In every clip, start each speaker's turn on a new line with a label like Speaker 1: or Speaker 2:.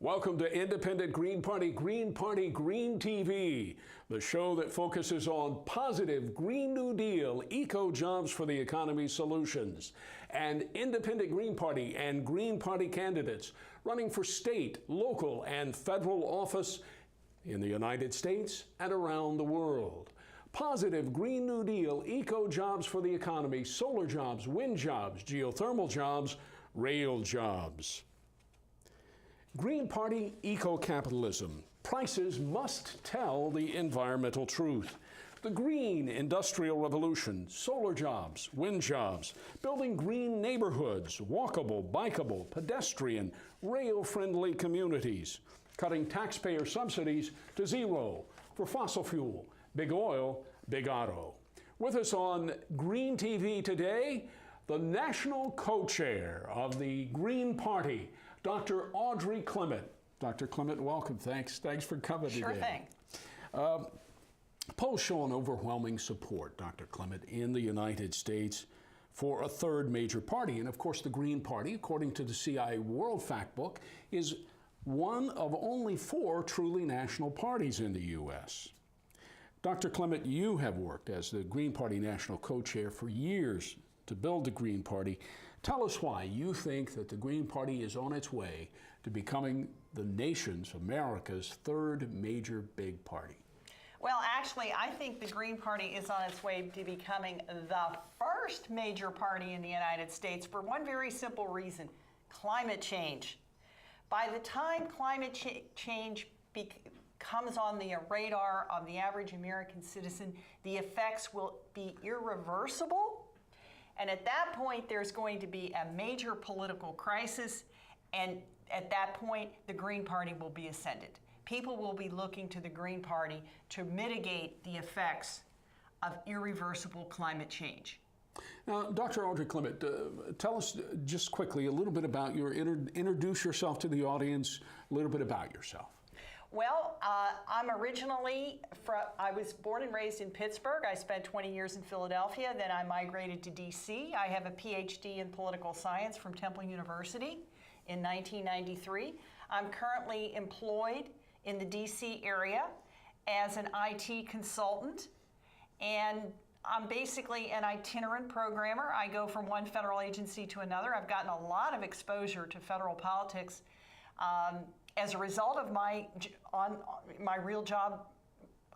Speaker 1: Welcome to Independent Green Party, Green TV, the show that focuses on positive Green New Deal, eco-jobs for the economy solutions, and Independent Green Party and Green Party candidates running for state, local, and federal office in the United States and around the world. Positive Green New Deal, eco-jobs for the economy, solar jobs, wind jobs, geothermal jobs, rail jobs. Green Party eco-capitalism. Prices must tell the environmental truth. The green industrial revolution, solar jobs, wind jobs, building green neighborhoods, walkable, bikeable, pedestrian, rail-friendly communities, cutting taxpayer subsidies to zero for fossil fuel, big oil, big auto. With us on Green TV today, the national co-chair of the Green Party, Dr. Audrey Clement. Dr. Clement, welcome. Thanks for coming today.
Speaker 2: Sure thing.
Speaker 1: Polls show an overwhelming support, Dr. Clement, in the United States for a third major party. And of course, the Green Party, according to the CIA World Factbook, is one of only 4 truly national parties in the U.S. Dr. Clement, you have worked as the Green Party national co-chair for years to build the Green Party. Tell us why you think that the Green Party is on its way to becoming the nation's, America's, third major big party.
Speaker 2: Well, actually, I think the Green Party is on its way to becoming the first major party in the United States for one very simple reason: climate change. By the time climate change comes on the radar of the average American citizen, the effects will be irreversible. And at that point, there's going to be a major political crisis. And at that point, the Green Party will be ascended. People will be looking to the Green Party to mitigate the effects of irreversible climate change.
Speaker 1: Now, Dr. Audrey Clement, tell us just quickly a little bit about introduce yourself to the audience, a little bit about yourself.
Speaker 2: Well, I was born and raised in Pittsburgh. I spent 20 years in Philadelphia. Then I migrated to D.C. I have a PhD in political science from Temple University in 1993. I'm currently employed in the D.C. area as an IT consultant, and I'm basically an itinerant programmer. I go from one federal agency to another. I've gotten a lot of exposure to federal politics as a result of my real job,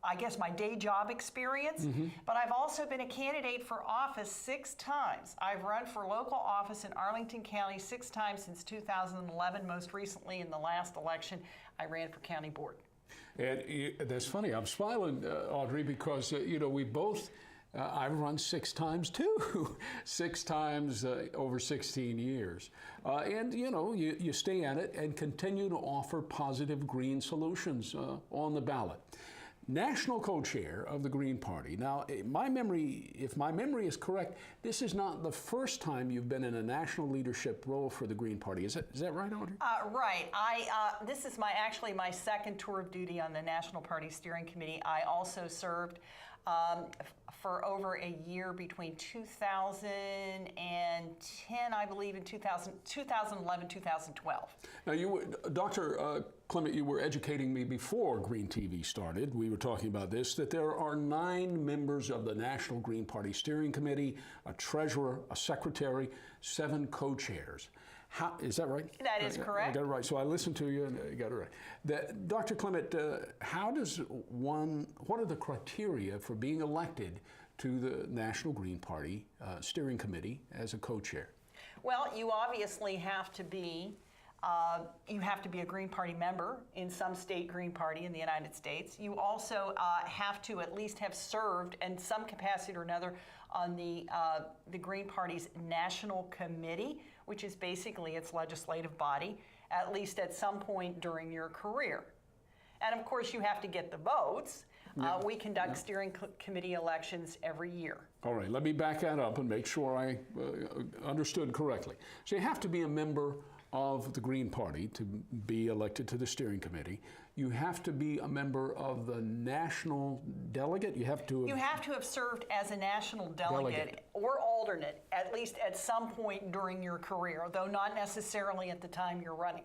Speaker 2: I guess my day job experience, but I've also been a candidate for office 6 times. I've run for local office in Arlington County 6 times since 2011. Most recently, in the last election, I ran for county board.
Speaker 1: And that's funny. I'm smiling, Audrey, because we both. I've run 6 times too, 6 times over 16 years. And you stay at it and continue to offer positive green solutions on the ballot. National co-chair of the Green Party. Now, if my memory is correct, this is not the first time you've been in a national leadership role for the Green Party. Is that right, Audrey?
Speaker 2: Right. This is actually my second tour of duty on the National Party Steering Committee. I also served for over a year between 2010, I believe, and 2011, 2012.
Speaker 1: Now, Dr. Clement, you were educating me before Green TV started. We were talking about this, that there are 9 members of the National Green Party Steering Committee, a treasurer, a secretary, 7 co-chairs. Is that right?
Speaker 2: That is correct.
Speaker 1: I got it right. So I listened to you and you got it right. Dr. Clement, what are the criteria for being elected to the National Green Party Steering Committee as a co-chair?
Speaker 2: Well, you obviously have to be a Green Party member in some state Green Party in the United States. You also have to at least have served in some capacity or another on the Green Party's National Committee, which is basically its legislative body, at least at some point during your career. And of course, you have to get the votes. We conduct steering committee elections every year.
Speaker 1: All right, let me back that up and make sure I understood correctly. So you have to be a member of the Green Party to be elected to the steering committee. You have to be a member of the national delegate. You have to
Speaker 2: have served as a national delegate or alternate, at least at some point during your career, though not necessarily at the time you're running.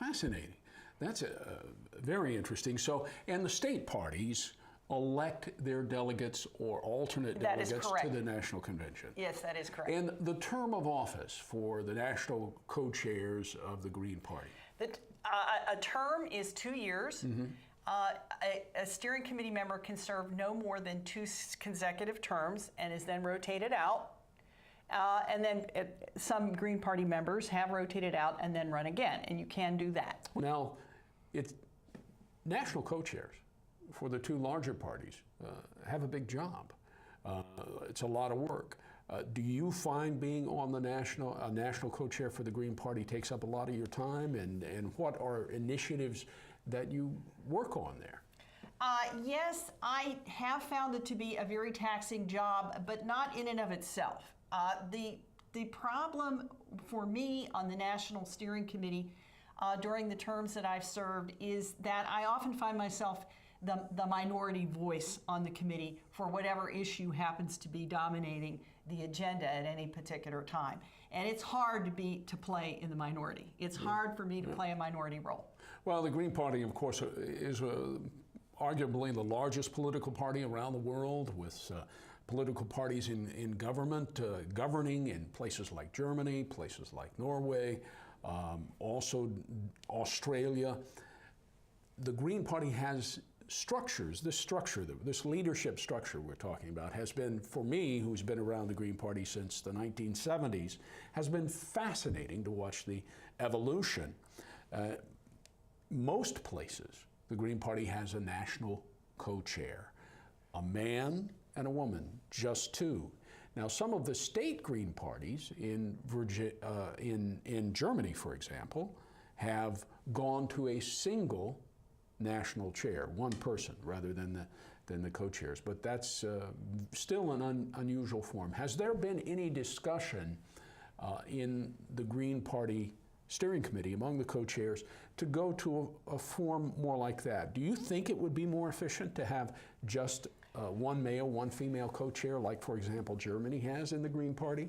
Speaker 1: Fascinating. That's very interesting. So, and the state parties elect their delegates or alternate delegates to the national convention.
Speaker 2: Yes, that is correct.
Speaker 1: And the term of office for the national co-chairs of the Green Party?
Speaker 2: A term is 2 years. A steering committee member can serve no more than 2 consecutive terms and is then rotated out. And then some Green Party members have rotated out and then run again, and you can do that.
Speaker 1: Now, it's national co-chairs for the 2 larger parties have a big job. It's a lot of work. Do you find being on the national co-chair for the Green Party takes up a lot of your time, and what are initiatives that you work on there?
Speaker 2: Yes, I have found it to be a very taxing job, but not in and of itself. The problem for me on the National Steering Committee during the terms that I've served is that I often find myself the minority voice on the committee for whatever issue happens to be dominating the agenda at any particular time. And it's hard to play in the minority. It's hard for me to play a minority role.
Speaker 1: Well, the Green Party, of course, is arguably the largest political party around the world, with political parties in government, governing in places like Germany, places like Norway, also Australia. The Green Party has structures. This leadership structure we're talking about has been, for me, who's been around the Green Party since the 1970s, has been fascinating to watch the evolution. Most places, the Green Party has a national co-chair, a man and a woman, just 2. Now, some of the state Green Parties in Germany, for example, have gone to a single national chair, one person, rather than the co-chairs. But that's still an unusual form. Has there been any discussion in the Green Party steering committee among the co-chairs to go to a form more like that? Do you think it would be more efficient to have just one male, one female co-chair, like, for example, Germany has in the Green Party?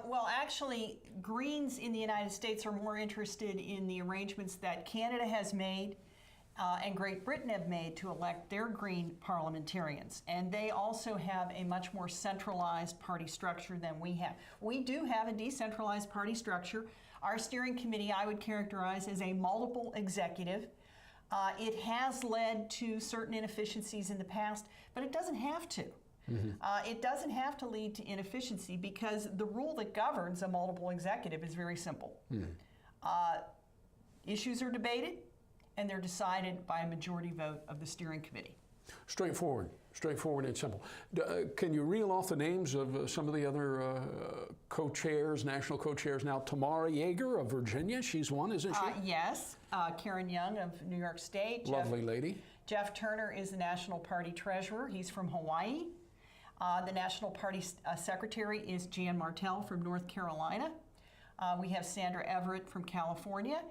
Speaker 2: Well, actually, Greens in the United States are more interested in the arrangements that Canada has made and Great Britain have made to elect their Green parliamentarians. And they also have a much more centralized party structure than we have. We do have a decentralized party structure. Our steering committee I would characterize as a multiple executive. It has led to certain inefficiencies in the past, but it doesn't have to. It doesn't have to lead to inefficiency because the rule that governs a multiple executive is very simple. Issues are debated, and they're decided by a majority vote of the steering committee. Straightforward
Speaker 1: and simple. Can you reel off the names of some of the other co-chairs, national co-chairs now? Tamara Yeager of Virginia, she's one, isn't she?
Speaker 2: Yes. Karen Young of New York State.
Speaker 1: Lovely lady.
Speaker 2: Jeff Turner is the National Party Treasurer. He's from Hawaii. The National Party Secretary is Jan Martell from North Carolina. We have Sandra Everett from California.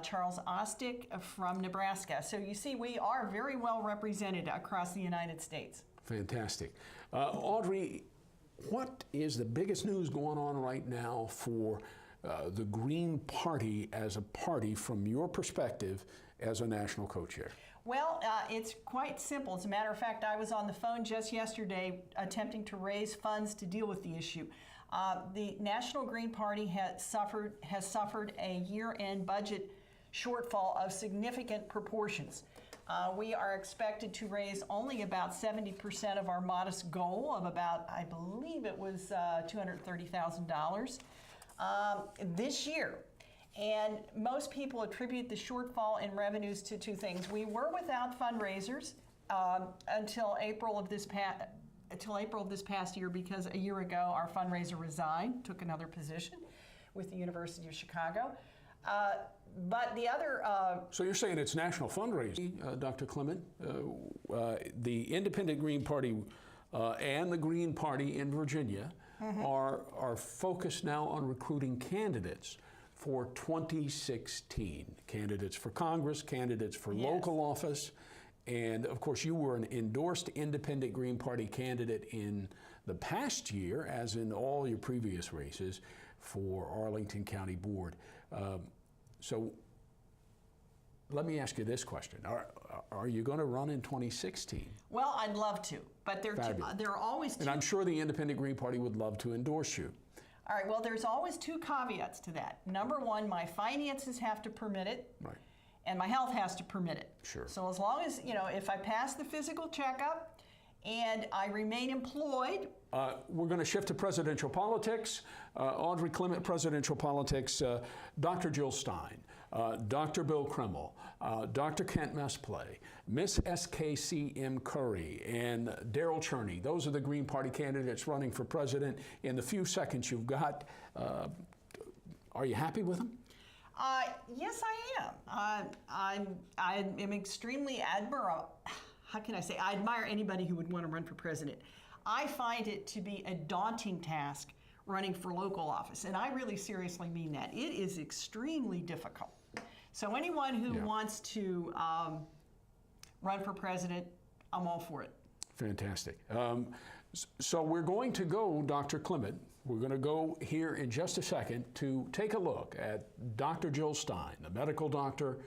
Speaker 2: Charles Ostick from Nebraska. So you see, we are very well represented across the United States.
Speaker 1: Fantastic. Audrey, what is the biggest news going on right now for the Green Party as a party from your perspective as a national co-chair?
Speaker 2: Well, it's quite simple. As a matter of fact, I was on the phone just yesterday attempting to raise funds to deal with the issue. The National Green Party has suffered a year-end budget shortfall of significant proportions. We are expected to raise only about 70% of our modest goal of about, I believe it was $230,000 this year. And most people attribute the shortfall in revenues to 2 things. We were without fundraisers until April of this past year, because a year ago our fundraiser resigned, took another position with the University of Chicago. But the other...
Speaker 1: So you're saying it's national fundraising, Dr. Clement. The Independent Green Party and the Green Party in Virginia are focused now on recruiting candidates for 2016. Candidates for Congress, candidates for local office. And of course, you were an endorsed Independent Green Party candidate in the past year, as in all your previous races, for Arlington County Board. So let me ask you this question. Are you going to run in 2016?
Speaker 2: Well, I'd love to, but there are always two.
Speaker 1: And I'm sure the Independent Green Party would love to endorse you.
Speaker 2: All right, well, there's always two caveats to that. Number one, my finances have to permit it.
Speaker 1: Right.
Speaker 2: And my health has to permit it.
Speaker 1: Sure.
Speaker 2: So as long as, if I pass the physical checkup and I remain employed.
Speaker 1: We're going to shift to presidential politics. Audrey Clement, presidential politics. Dr. Jill Stein, Dr. Bill Kreml, Dr. Kent Mesplay, Miss SKCM Curry, and Daryl Cherney. Those are the Green Party candidates running for president. In the few seconds you've got, are you happy with them?
Speaker 2: Yes, I am. I am extremely how can I say? I admire anybody who would want to run for president. I find it to be a daunting task running for local office, and I really seriously mean that. It is extremely difficult. So anyone who wants to run for president, I'm all for it.
Speaker 1: Fantastic. So we're going to go, Dr. Clement, we're going to go here in just a second to take a look at Dr. Jill Stein, the medical doctor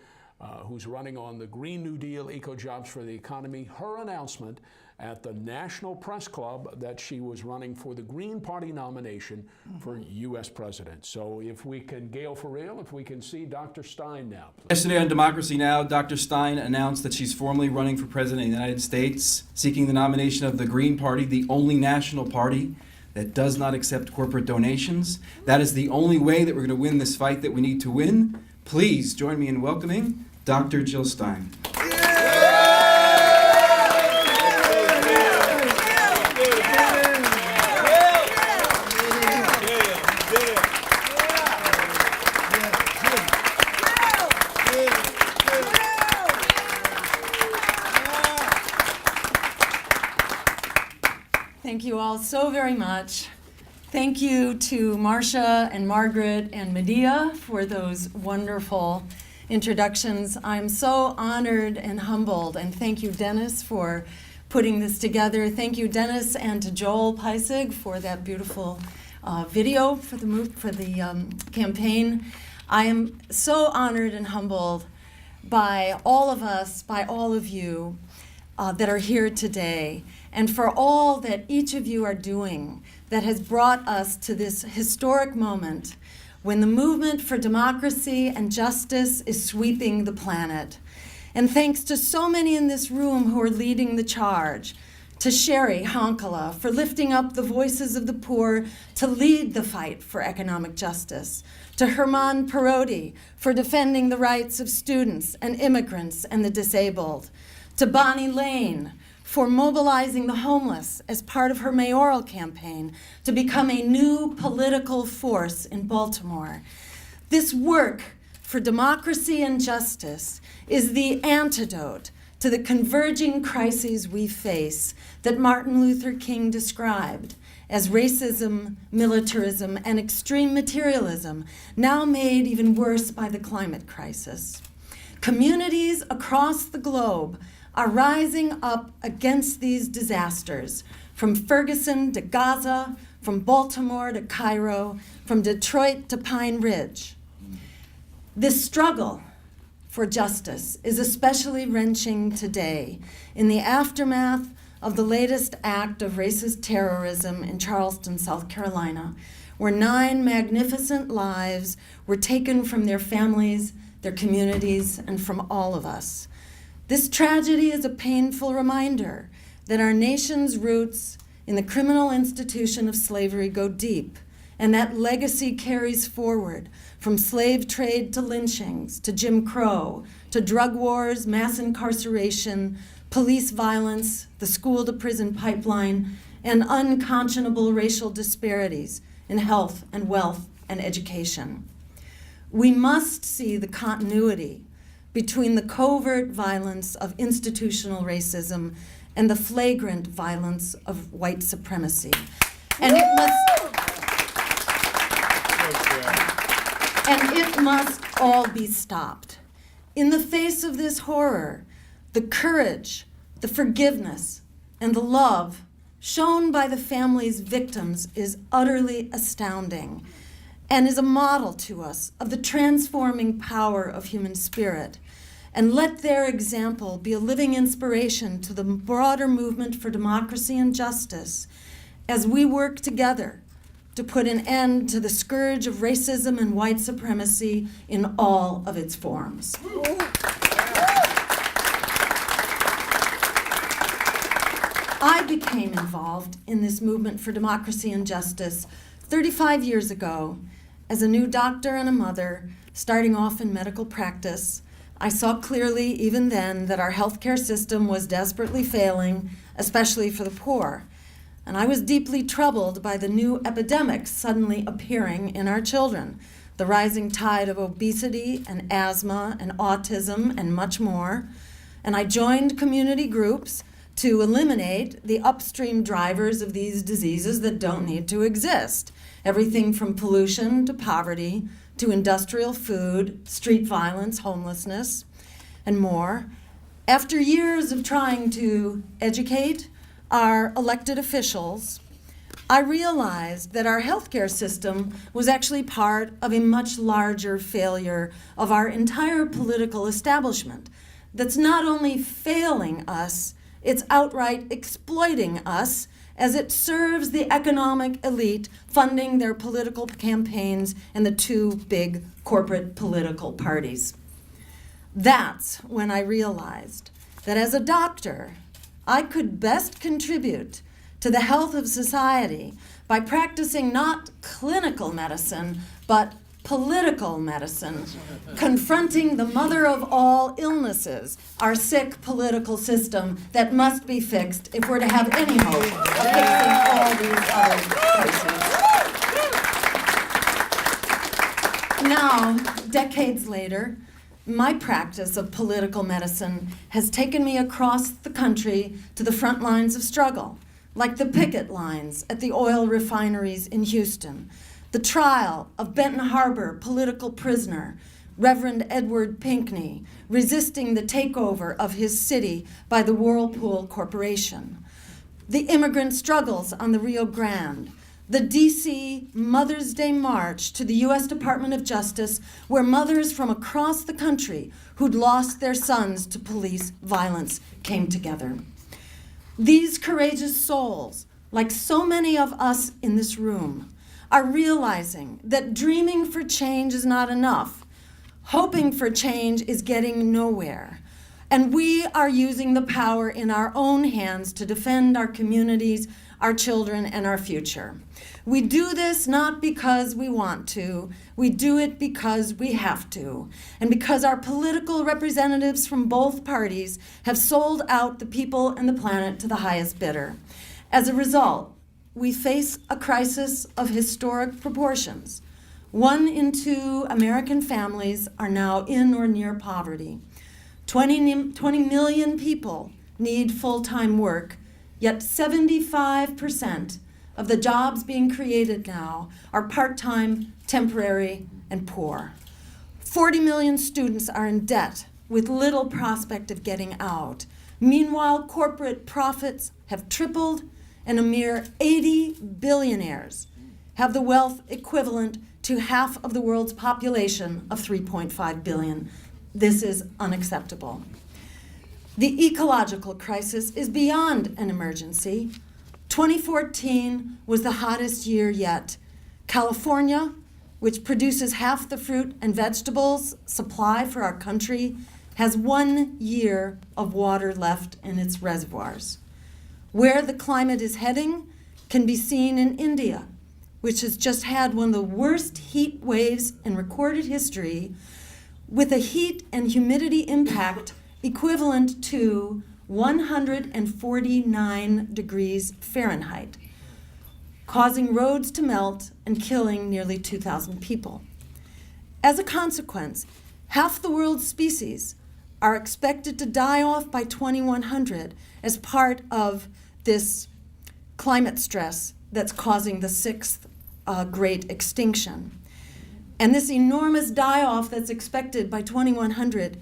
Speaker 1: who's running on the Green New Deal, Eco-Jobs for the Economy, her announcement at the National Press Club that she was running for the Green Party nomination for U.S. President. So if we can, Gail, for real, if we can see Dr. Stein now, please.
Speaker 3: Yesterday on Democracy Now!, Dr. Stein announced that she's formally running for President of the United States, seeking the nomination of the Green Party, the only national party that does not accept corporate donations. That is the only way that we're going to win this fight that we need to win. Please join me in welcoming Dr. Jill Stein.
Speaker 4: Thank you all so very much. Thank you to Marcia and Margaret and Medea for those wonderful introductions. I'm so honored and humbled, and thank you, Dennis, for putting this together. Thank you, Dennis, and to Joel Peisig for that beautiful video for the campaign. I am so honored and humbled by all of us, by all of you that are here today, and for all that each of you are doing that has brought us to this historic moment when the movement for democracy and justice is sweeping the planet. And thanks to so many in this room who are leading the charge, to Sherry Honkala for lifting up the voices of the poor to lead the fight for economic justice, to Herman Parodi for defending the rights of students and immigrants and the disabled, to Bonnie Lane for mobilizing the homeless as part of her mayoral campaign to become a new political force in Baltimore. This work for democracy and justice is the antidote to the converging crises we face that Martin Luther King described as racism, militarism, and extreme materialism, now made even worse by the climate crisis. Communities across the globe are rising up against these disasters, from Ferguson to Gaza, from Baltimore to Cairo, from Detroit to Pine Ridge. This struggle for justice is especially wrenching today in the aftermath of the latest act of racist terrorism in Charleston, South Carolina, where 9 magnificent lives were taken from their families, their communities, and from all of us. This tragedy is a painful reminder that our nation's roots in the criminal institution of slavery go deep, and that legacy carries forward from slave trade to lynchings, to Jim Crow, to drug wars, mass incarceration, police violence, the school-to-prison pipeline, and unconscionable racial disparities in health and wealth and education. We must see the continuity between the covert violence of institutional racism and the flagrant violence of white supremacy. And it must all be stopped. In the face of this horror, the courage, the forgiveness, and the love shown by the family's victims is utterly astounding and is a model to us of the transforming power of human spirit. and let their example be a living inspiration to the broader movement for democracy and justice as we work together to put an end to the scourge of racism and white supremacy in all of its forms. I became involved in this movement for democracy and justice 35 years ago as a new doctor and a mother starting off in medical practice. I saw clearly even then that our healthcare system was desperately failing, especially for the poor. And I was deeply troubled by the new epidemics suddenly appearing in our children, the rising tide of obesity and asthma and autism and much more. And I joined community groups to eliminate the upstream drivers of these diseases that don't need to exist. Everything from pollution to poverty to industrial food, street violence, homelessness, and more. After years of trying to educate our elected officials, I realized that our healthcare system was actually part of a much larger failure of our entire political establishment that's not only failing us, it's outright exploiting us as it serves the economic elite funding their political campaigns and the two big corporate political parties. That's when I realized that as a doctor, I could best contribute to the health of society by practicing not clinical medicine, but political medicine, confronting the mother of all illnesses, our sick political system that must be fixed if we're to have any hope of fixing all these other crises. Now, decades later, my practice of political medicine has taken me across the country to the front lines of struggle, like the picket lines at the oil refineries in Houston, the trial of Benton Harbor political prisoner, Reverend Edward Pinckney, resisting the takeover of his city by the Whirlpool Corporation, the immigrant struggles on the Rio Grande, the D.C. Mother's Day March to the U.S. Department of Justice, where mothers from across the country who'd lost their sons to police violence came together. These courageous souls, like so many of us in this room, are realizing that dreaming for change is not enough. Hoping for change is getting nowhere. And we are using the power in our own hands to defend our communities, our children, and our future. We do this not because we want to, we do it because we have to, and because our political representatives from both parties have sold out the people and the planet to the highest bidder. As a result, we face a crisis of historic proportions. 1 in 2 American families are now in or near poverty. 20 million people need full-time work, yet 75% of the jobs being created now are part-time, temporary, and poor. 40 million students are in debt with little prospect of getting out. Meanwhile, corporate profits have tripled, and a mere 80 billionaires have the wealth equivalent to half of the world's population of 3.5 billion. This is unacceptable. The ecological crisis is beyond an emergency. 2014 was the hottest year yet. California, which produces half the fruit and vegetables supply for our country, has 1 year of water left in its reservoirs. Where the climate is heading can be seen in India, which has just had one of the worst heat waves in recorded history, with a heat and humidity impact equivalent to 149 degrees Fahrenheit, causing roads to melt and killing nearly 2,000 people. As a consequence, half the world's species are expected to die off by 2100 as part of this climate stress that's causing the 6th great extinction. And this enormous die-off that's expected by 2100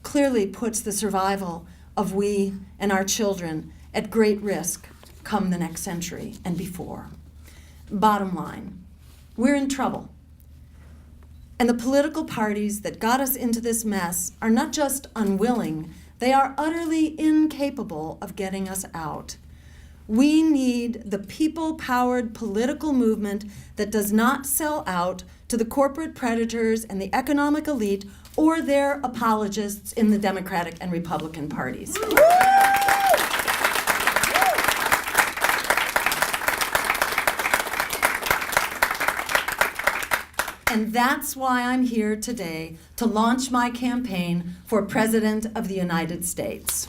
Speaker 4: clearly puts the survival of we and our children at great risk come the next century and before. Bottom line, we're in trouble. And the political parties that got us into this mess are not just unwilling, they are utterly incapable of getting us out. We need the people-powered political movement that does not sell out to the corporate predators and the economic elite or their apologists in the Democratic and Republican parties. And that's why I'm here today to launch my campaign for President of the United States.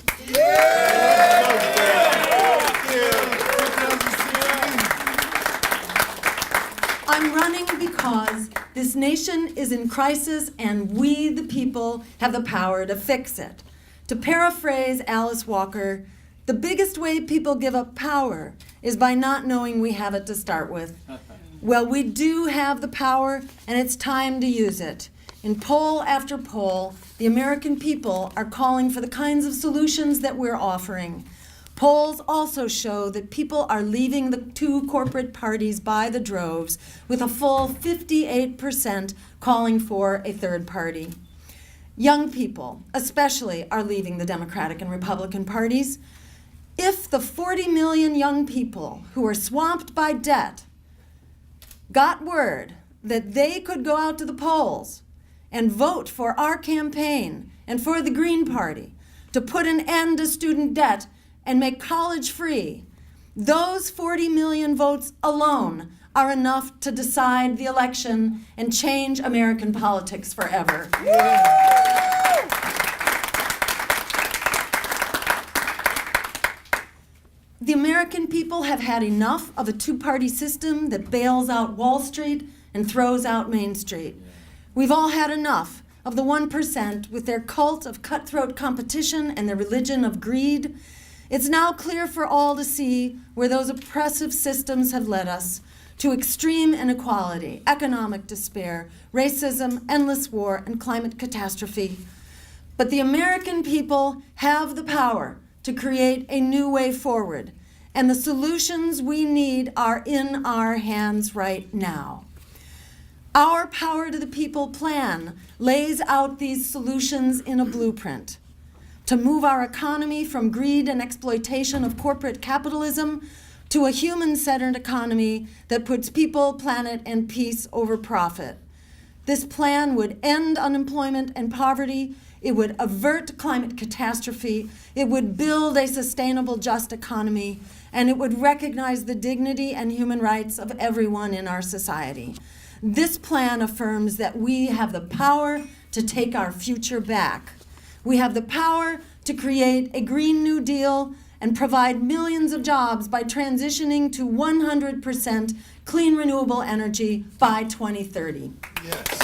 Speaker 4: I'm running because this nation is in crisis and we, the people, have the power to fix it. To paraphrase Alice Walker, the biggest way people give up power is by not knowing we have it to start with. Well, we do have the power, and it's time to use it. In poll after poll, the American people are calling for the kinds of solutions that we're offering. Polls also show that people are leaving the two corporate parties by the droves, with a full 58% calling for a third party. Young people, especially, are leaving the Democratic and Republican parties. If the 40 million young people who are swamped by debt got word that they could go out to the polls and vote for our campaign and for the Green Party to put an end to student debt and make college free, those 40 million votes alone are enough to decide the election and change American politics forever. The American people have had enough of a two-party system that bails out Wall Street and throws out Main Street. We've all had enough of the 1% with their cult of cutthroat competition and their religion of greed. It's now clear for all to see where those oppressive systems have led us, to extreme inequality, economic despair, racism, endless war, and climate catastrophe. But the American people have the power to create a new way forward, and the solutions we need are in our hands right now. Our Power to the People plan lays out these solutions in a blueprint to move our economy from greed and exploitation of corporate capitalism to a human-centered economy that puts people, planet, and peace over profit. This plan would end unemployment and poverty. It would avert climate catastrophe. It would build a sustainable, just economy, and it would recognize the dignity and human rights of everyone in our society. This plan affirms that we have the power to take our future back. We have the power to create a Green New Deal and provide millions of jobs by transitioning to 100% clean renewable energy by 2030.
Speaker 5: Yes.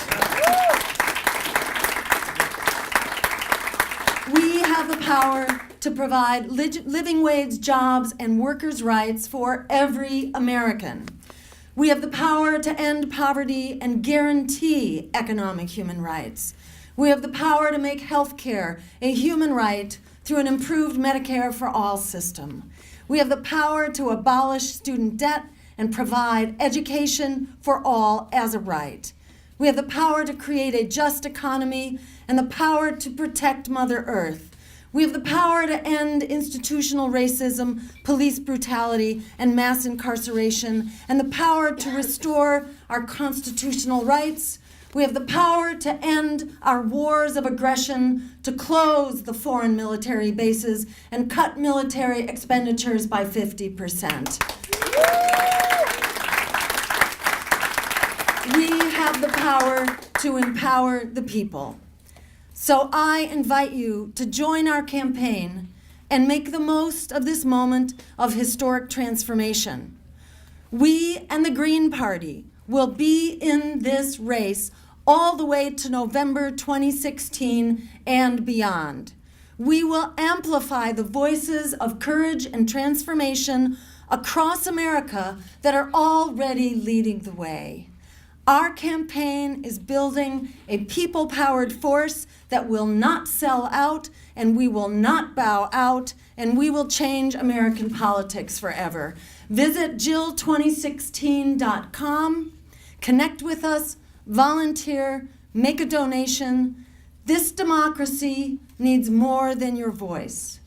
Speaker 4: We have the power to provide living wage jobs and workers' rights for every American. We have the power to end poverty and guarantee economic human rights. We have the power to make health care a human right through an improved Medicare for All system. We have the power to abolish student debt and provide education for all as a right. We have the power to create a just economy and the power to protect Mother Earth. We have the power to end institutional racism, police brutality, and mass incarceration, and the power to restore our constitutional rights. We have the power to end our wars of aggression, to close the foreign military bases, and cut military expenditures by 50%. We have the power to empower the people. So I invite you to join our campaign and make the most of this moment of historic transformation. We and the Green Party will be in this race all the way to November 2016 and beyond. We will amplify the voices of courage and transformation across America that are already leading the way. Our campaign is building a people-powered force that will not sell out, and we will not bow out, and we will change American politics forever. Visit Jill2016.com, connect with us, volunteer, make a donation. This democracy needs more than your voice.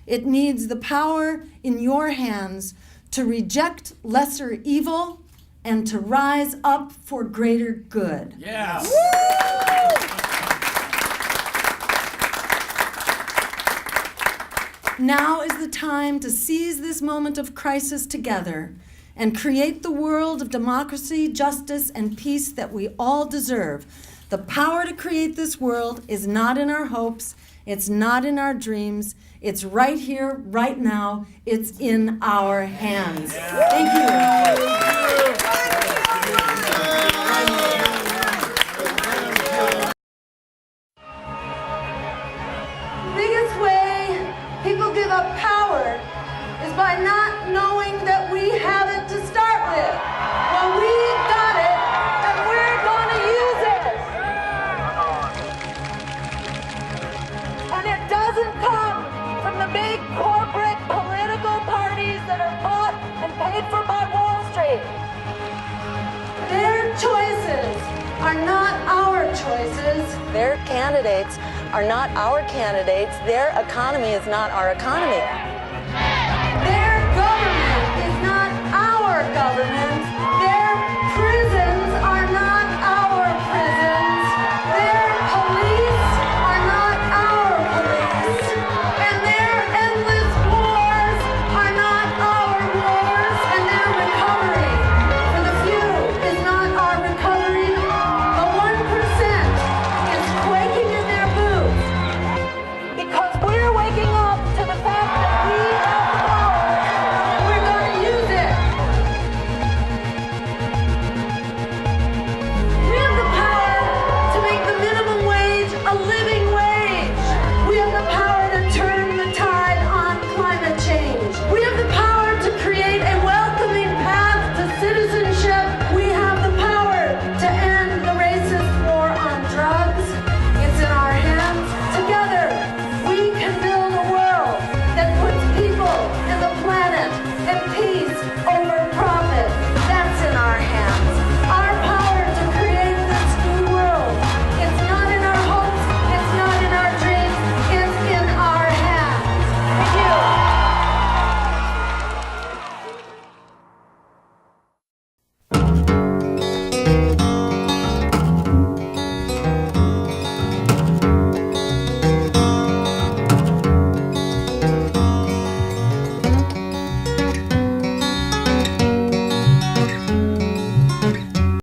Speaker 4: It needs the power in your hands to reject lesser evil and to rise up for greater good.
Speaker 1: Yeah.
Speaker 4: Now is the time to seize this moment of crisis together and create the world of democracy, justice, and peace that we all deserve. The power to create this world is not in our hopes, it's not in our dreams, it's right here, right now, it's in our hands. Thank you. The biggest way people give up power is by not knowing that we have it to start with. Well, we've got it, and we're going to use it. And it doesn't come from the big corporate political parties that are bought and paid for by Wall Street. Their choices are not our choices. Their candidates are not our candidates. Their economy is not our economy.